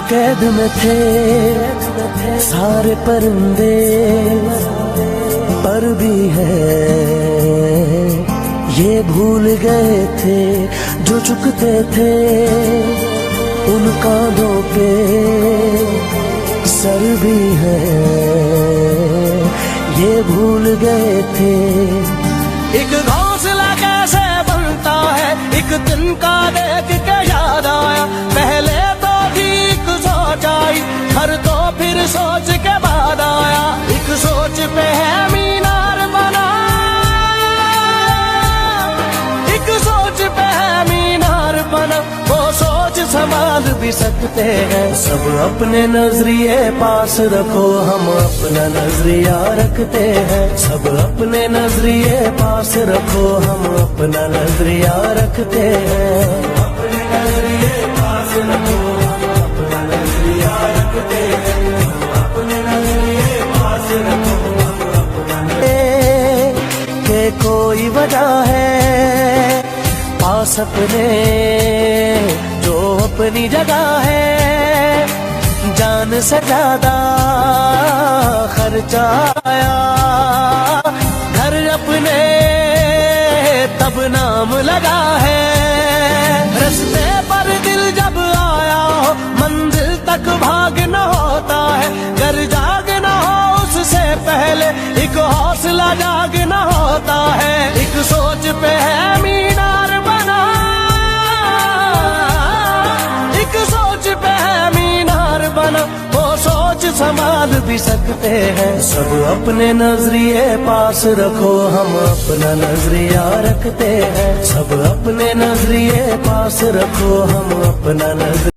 कैद में थे सारे परिंदे, पर भी है ये भूल गए थे जो झुकते थे उन कांधों पे सर भी है, ये भूल गए थे। एक घोंसला कैसे बनता है एक दिन का देख के याद आया, पहले तो ठीक सोच आई हर तो फिर सोच के बाद आया। एक सोच पे है मीनार बना, एक सोच पे है मीनार बना, वो सोच संभाल भी सकते हैं। सब अपने नजरिए पास रखो, हम अपना नजरिया रखते हैं। सब अपने नजरिए पास रखो, हम अपना नजरिया रखते हैं। अपने नजरिए पास रखो, हम अपना नजरिया रखते हैं। अपने नजरिए पास रखो, हम अपना के कोई वजह है पास अपने जो अपनी जगह है। जान से ज्यादा खर्चा आया घर अपने तब नाम लगा है। रास्ते पर दिल जब आया हो मंजिल तक भागना होता है, घर जागना हो उससे पहले एक हौसला जागना होता है। एक सोच पे है मीनार बना, एक सोच पे है मीनार बना, वो सोच संभाल भी सकते हैं। सब अपने नजरिए पास रखो, हम अपना नजरिया रखते हैं। सब अपने नजरिए पास रखो, हम अपना नजरिया